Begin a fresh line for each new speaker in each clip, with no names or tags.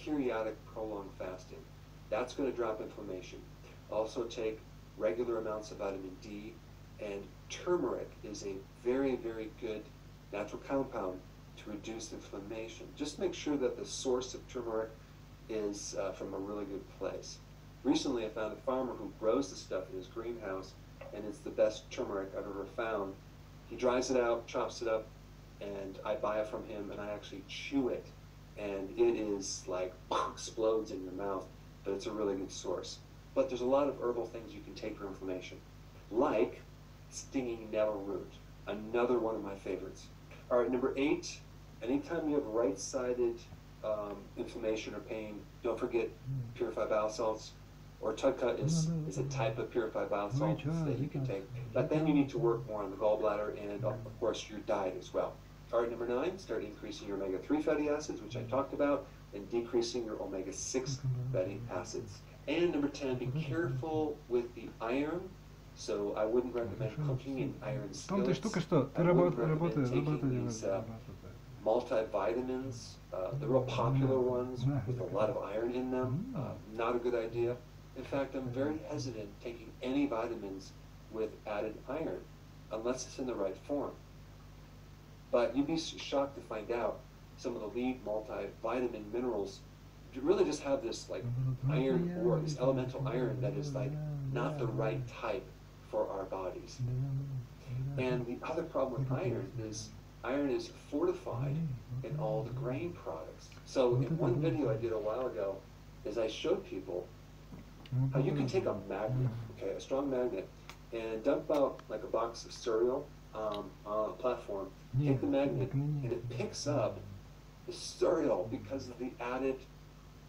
periodic prolonged fasting. That's going to drop inflammation. Also take regular amounts of vitamin D, and turmeric is a very, very good natural compound to reduce inflammation. Just make sure that the source of turmeric is from a really good place. Recently I found a farmer who grows the stuff in his greenhouse, and it's the best turmeric I've ever found. He dries it out, chops it up, and I buy it from him, and I actually chew it, and it is like explodes in your mouth, but it's a really good source. But there's a lot of herbal things you can take for inflammation, like stinging nettle root, another one of my favorites. All right, number 8, anytime you have right-sided inflammation or pain, don't forget purified bowel salts, or Tudcut is a type of purified bowel salt that you can take. But then you need to work more on the gallbladder and, of course, your diet as well. All right, number 9, start increasing your omega-3 fatty acids, which I talked about, and decreasing your omega-6 fatty acids. And number 10, be careful with the iron. So I wouldn't recommend cooking in iron skillets. I wouldn't recommend taking these multivitamins, the real popular ones with a lot of iron in them. Not a good idea. In fact, I'm very hesitant taking any vitamins with added iron, unless it's in the right form. But you'd be shocked to find out some of the lead multivitamin minerals really just have this like iron ore, this elemental iron that is like not the right type for our bodies. And the other problem with iron is fortified in all the grain products. So in one video I did a while ago is I showed people how you can take a magnet, okay, a strong magnet, and dump out like a box of cereal on a platform, take the magnet, and it picks up the cereal because of the added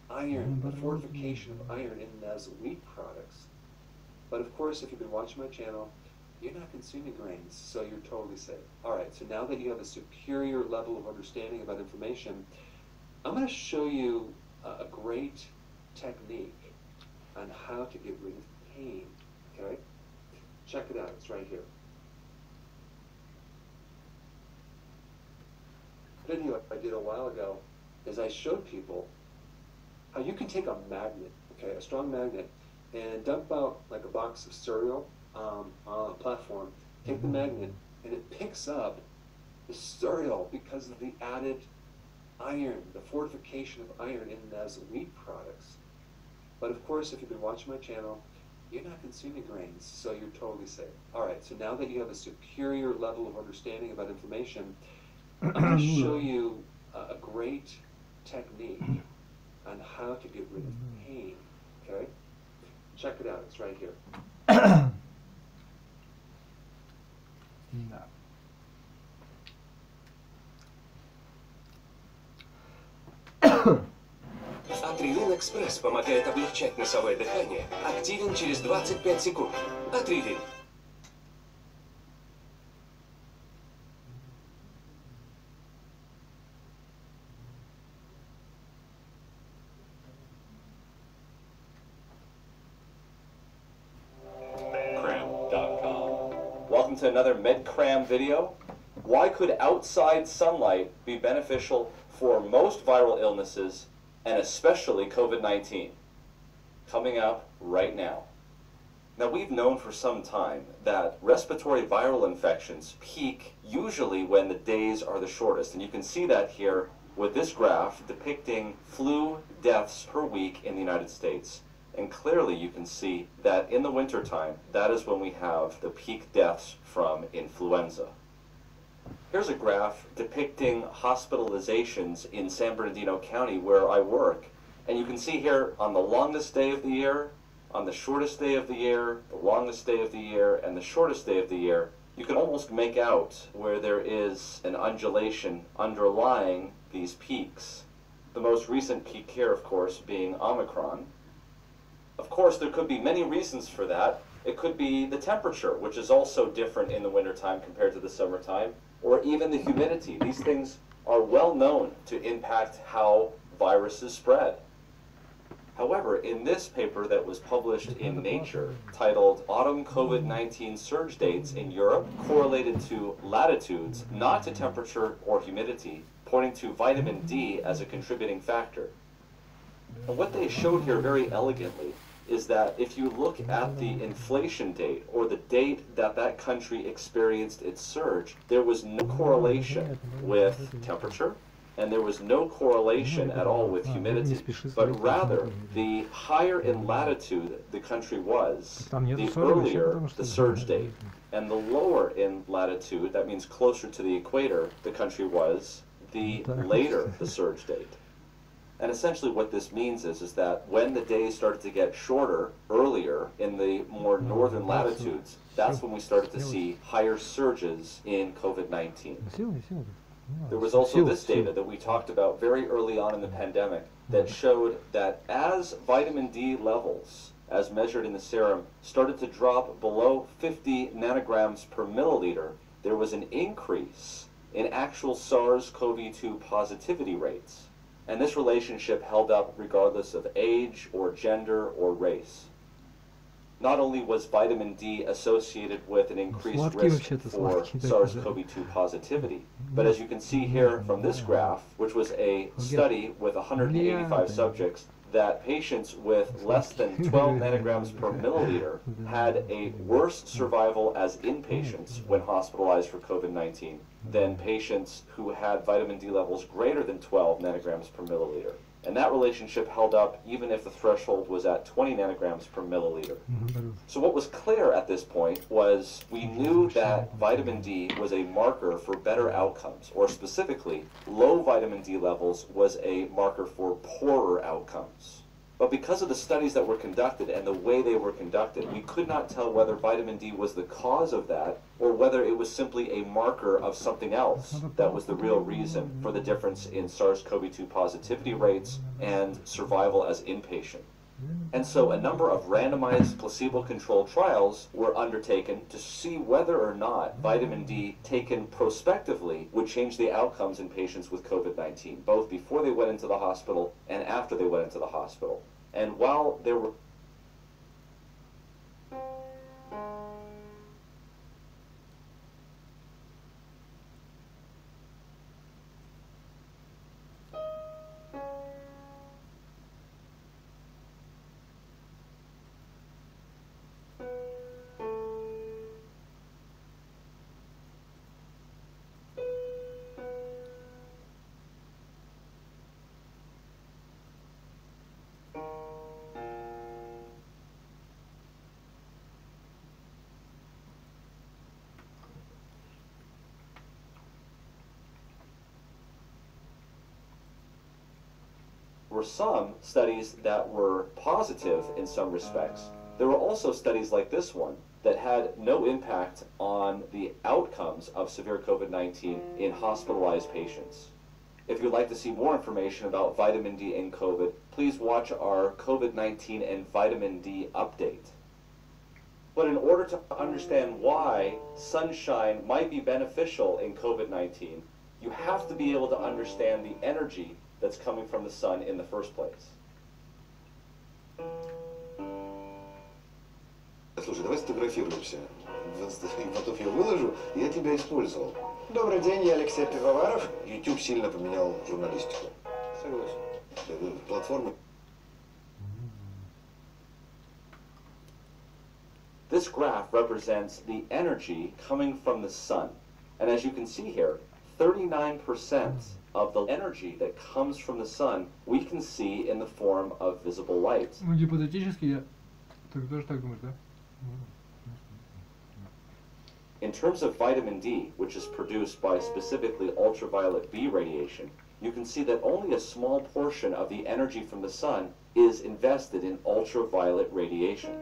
iron, the fortification of iron in those wheat products. But of course, if you've been watching my channel, you're not consuming grains, so you're totally safe. All right, so now that you have a superior level of understanding about inflammation, I'm going to show you a great technique on how to get rid of pain, okay? Check it out, it's right here. Video I did a while ago is I showed people how you can take a magnet, okay, a strong magnet, and dump out like a box of cereal on a platform, take the magnet, and it picks up the cereal because of the added iron, the fortification of iron in those wheat products. But of course, if you've been watching my channel, you're not consuming grains, so you're totally safe. All right, so now that you have a superior level of understanding about inflammation, I'm going to show you a great technique on how to get rid of pain, okay? Check it out, it's right here.
Атрилин Экспресс помогает облегчать носовое дыхание. Активен через 25 секунд. Атрилин.
Welcome to another MedCram video. Why could outside sunlight be beneficial for most viral illnesses, and especially COVID-19? Coming up right now. Now, we've known for some time that respiratory viral infections peak usually when the days are the shortest, and you can see that here with this graph depicting flu deaths per week in the United States. And clearly you can see that in the wintertime, that is when we have the peak deaths from influenza. Here's a graph depicting hospitalizations in San Bernardino County where I work. And you can see here on the longest day of the year, on the shortest day of the year, the longest day of the year, and the shortest day of the year, you can almost make out where there is an undulation underlying these peaks. The most recent peak here, of course, being Omicron. Of course, there could be many reasons for that. It could be the temperature, which is also different in the wintertime compared to the summertime, or even the humidity. These things are well known to impact how viruses spread. However, in this paper that was published in Nature, titled Autumn COVID-19 Surge Dates in Europe Correlated to Latitudes, not to Temperature or Humidity, pointing to vitamin D as a contributing factor. And what they showed here very elegantly is that if you look at the inflation date, or the date that that country experienced its surge, there was no correlation with temperature, and there was no correlation at all with humidity, but rather the higher in latitude the country was, the earlier the surge date, and the lower in latitude, that means closer to the equator, the country was, the later the surge date. And essentially what this means is that when the days started to get shorter earlier in the more northern latitudes, that's when we started to see higher surges in COVID-19. There was also this data that we talked about very early on in the pandemic that showed that as vitamin D levels, as measured in the serum, started to drop below 50 nanograms per milliliter, there was an increase in actual SARS-CoV-2 positivity rates. And this relationship held up regardless of age or gender or race. Not only was vitamin D associated with an increased risk for SARS-CoV-2 positivity, but as you can see here from this graph, which was a study with 185 subjects, that patients with less than 12 nanograms per milliliter had a worse survival as inpatients when hospitalized for COVID-19 than patients who had vitamin D levels greater than 12 nanograms per milliliter. And that relationship held up even if the threshold was at 20 nanograms per milliliter. So what was clear at this point was we knew that vitamin D was a marker for better outcomes, or specifically, low vitamin D levels was a marker for poorer outcomes. But because of the studies that were conducted and the way they were conducted, we could not tell whether vitamin D was the cause of that or whether it was simply a marker of something else that was the real reason for the difference in SARS-CoV-2 positivity rates and survival as inpatient. And so a number of randomized placebo-controlled trials were undertaken to see whether or not vitamin D taken prospectively would change the outcomes in patients with COVID-19, both before they went into the hospital and after they went into the hospital. And while there were some studies that were positive in some respects. There were also studies like this one that had no impact on the outcomes of severe COVID-19 in hospitalized patients. If you'd like to see more information about vitamin D and COVID, please watch our COVID-19 and vitamin D update. But in order to understand why sunshine might be beneficial in COVID-19, you have to be able to understand the energy that's coming from the sun in the first place.
Слушай, давай сфотографируемся. Потом я выложу, и я тебя использовал.
Добрый день, я Алексей Пивоваров.
YouTube сильно поменял журналистику.
Согласен.
Платформы.
This graph represents the energy coming from the sun. And as you can see here, 39% of the energy that comes from the sun we can see in the form of visible light.
Ну, гипотетически я... Ты тоже так думаешь, да?
In terms of vitamin D, which is produced by specifically ultraviolet B radiation, you can see that only a small portion of the energy from the sun is invested in ultraviolet radiation.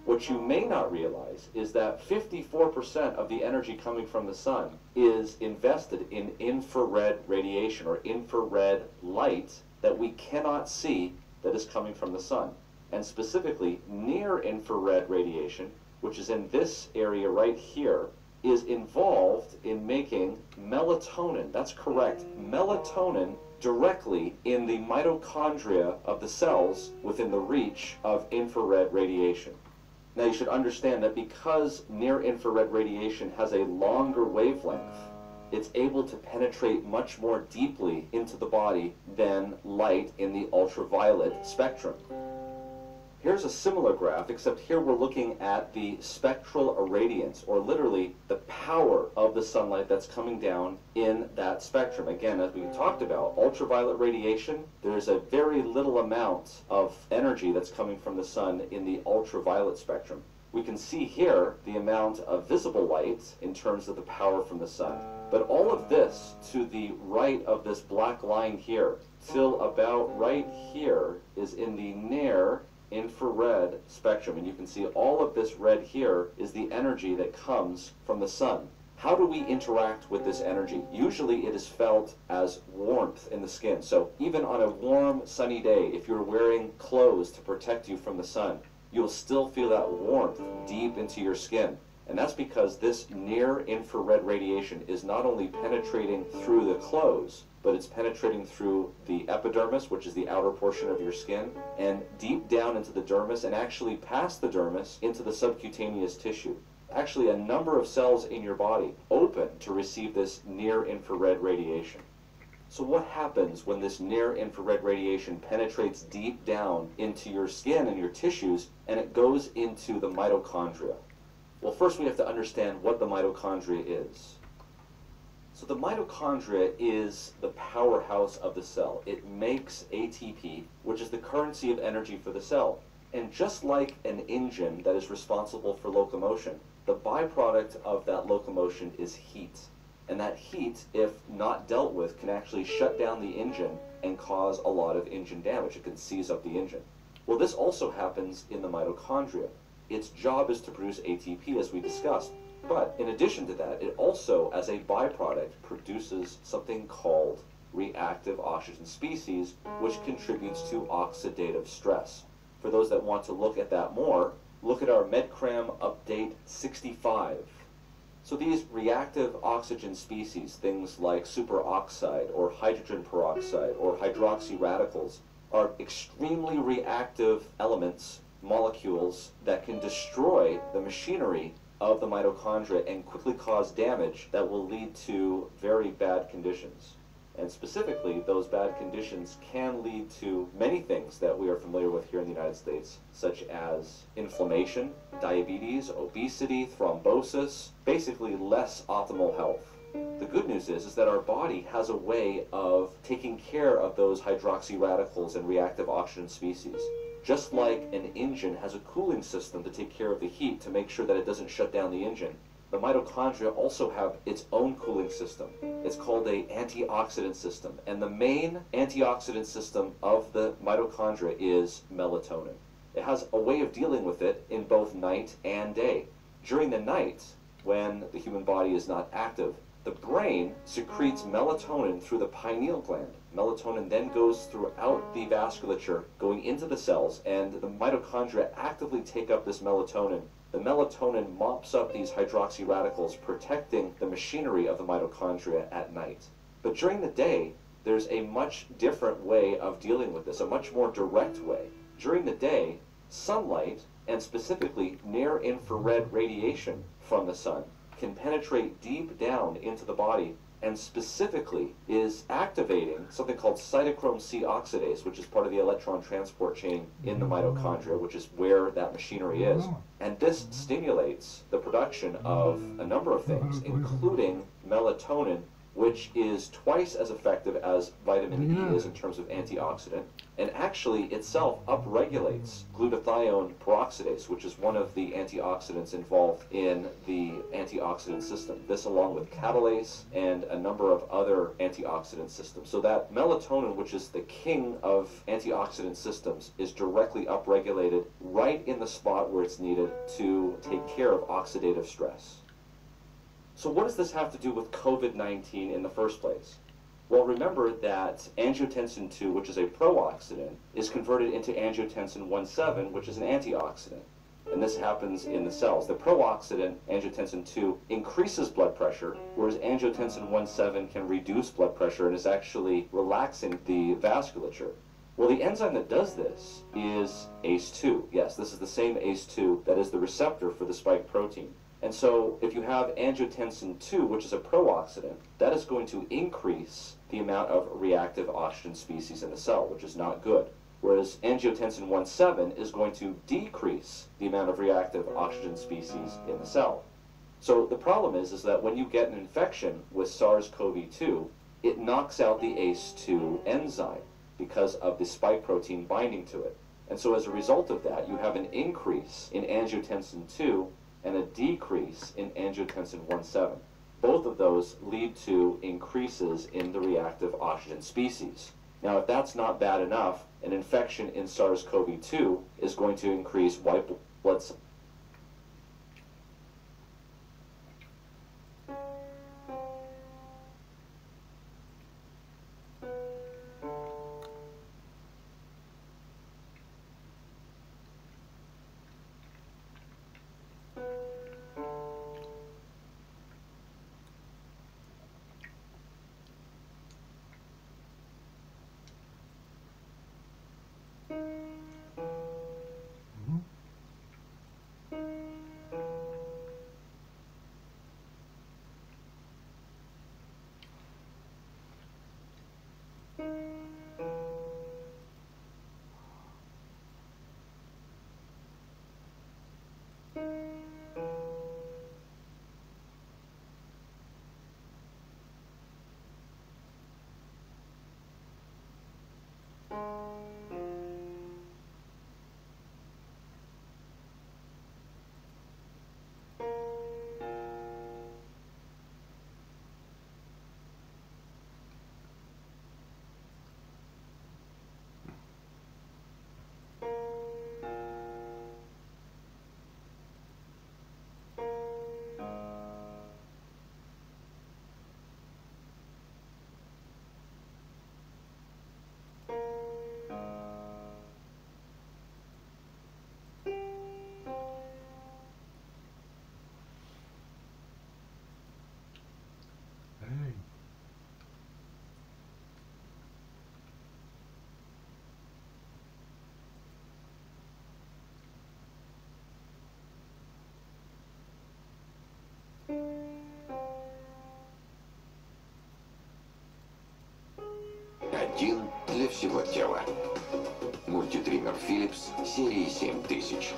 What you may not realize is that 54% of the energy coming from the sun is invested in infrared radiation, or infrared light that we cannot see that is coming from the sun. And specifically, near infrared radiation, which is in this area right here, is involved in making melatonin. That's correct, melatonin directly in the mitochondria of the cells within the reach of infrared radiation. Now you should understand that because near-infrared radiation has a longer wavelength it's able to penetrate much more deeply into the body than light in the ultraviolet spectrum. Here's a similar graph, except here we're looking at the spectral irradiance, or literally the power of the sunlight that's coming down in that spectrum. Again, as we talked about, ultraviolet radiation, there's a very little amount of energy that's coming from the sun in the ultraviolet spectrum. We can see here the amount of visible light in terms of the power from the sun. But all of this to the right of this black line here, till about right here, is in the near infrared spectrum, and you can see all of this red here is the energy that comes from the sun. How do we interact with this energy? Usually it is felt as warmth in the skin. So even on a warm, sunny day, if you're wearing clothes to protect you from the sun, you'll still feel that warmth deep into your skin. And that's because this near infrared radiation is not only penetrating through the clothes, but it's penetrating through the epidermis, which is the outer portion of your skin, and deep down into the dermis, and actually past the dermis into the subcutaneous tissue. Actually, a number of cells in your body open to receive this near infrared radiation. So what happens when this near infrared radiation penetrates deep down into your skin and your tissues, and it goes into the mitochondria? Well, first we have to understand what the mitochondria is. So the mitochondria is the powerhouse of the cell. It makes ATP, which is the currency of energy for the cell. And just like an engine that is responsible for locomotion, the byproduct of that locomotion is heat. And that heat, if not dealt with, can actually shut down the engine and cause a lot of engine damage. It can seize up the engine. Well, this also happens in the mitochondria. Its job is to produce ATP, as we discussed. But in addition to that, it also, as a byproduct, produces something called reactive oxygen species, which contributes to oxidative stress. For those that want to look at that more, look at our MedCram Update 65. So these reactive oxygen species, things like superoxide or hydrogen peroxide or hydroxy radicals, are extremely reactive elements, molecules that can destroy the machinery of the mitochondria and quickly cause damage that will lead to very bad conditions. And specifically, those bad conditions can lead to many things that we are familiar with here in the United States, such as inflammation, diabetes, obesity, thrombosis, basically less optimal health. The good news is that our body has a way of taking care of those hydroxy radicals and reactive oxygen species. Just like an engine has a cooling system to take care of the heat to make sure that it doesn't shut down the engine, the mitochondria also have its own cooling system. It's called an antioxidant system, and the main antioxidant system of the mitochondria is melatonin. It has a way of dealing with it in both night and day. During the night, when the human body is not active, the brain secretes melatonin through the pineal gland. Melatonin then goes throughout the vasculature, going into the cells, and the mitochondria actively take up this melatonin. The melatonin mops up these hydroxy radicals, protecting the machinery of the mitochondria at night. But during the day, there's a much different way of dealing with this, a much more direct way. During the day, sunlight, and specifically near-infrared radiation from the sun, can penetrate deep down into the body and specifically is activating something called cytochrome C oxidase, which is part of the electron transport chain in the mitochondria, which is where that machinery is. And this stimulates the production of a number of things, including melatonin, which is twice as effective as vitamin E is in terms of antioxidant, and actually itself upregulates glutathione peroxidase, which is one of the antioxidants involved in the antioxidant system. This along with catalase and a number of other antioxidant systems. So that melatonin, which is the king of antioxidant systems, is directly upregulated right in the spot where it's needed to take care of oxidative stress. So what does this have to do with COVID-19 in the first place? Well, remember that angiotensin II, which is a pro-oxidant, is converted into angiotensin 1,7, which is an antioxidant. And this happens in the cells. The pro-oxidant, angiotensin II, increases blood pressure, whereas angiotensin 1,7 can reduce blood pressure and is actually relaxing the vasculature. Well, the enzyme that does this is ACE2. Yes, this is the same ACE2 that is the receptor for the spike protein. And so if you have angiotensin 2, which is a pro-oxidant, that is going to increase the amount of reactive oxygen species in the cell, which is not good. Whereas angiotensin 1,7 is going to decrease the amount of reactive oxygen species in the cell. So the problem is that when you get an infection with SARS-CoV-2, it knocks out the ACE2 enzyme because of the spike protein binding to it. And so as a result of that, you have an increase in angiotensin 2 and a decrease in angiotensin 1,7. Both of those lead to increases in the reactive oxygen species. Now, if that's not bad enough, an infection in SARS-CoV-2 is going to increase white blood cells.
Один для всего тела. Мультитриммер Philips серии 7000.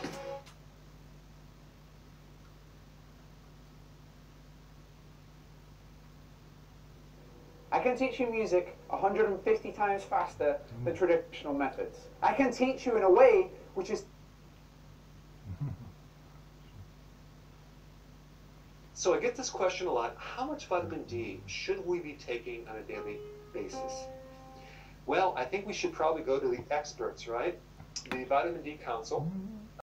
I can teach you music 150 times faster than traditional methods. I can teach you in a way which is...
So I get this question a lot, how much vitamin D should we be taking on a daily basis? Well, I think we should probably go to the experts, right? The Vitamin D Council.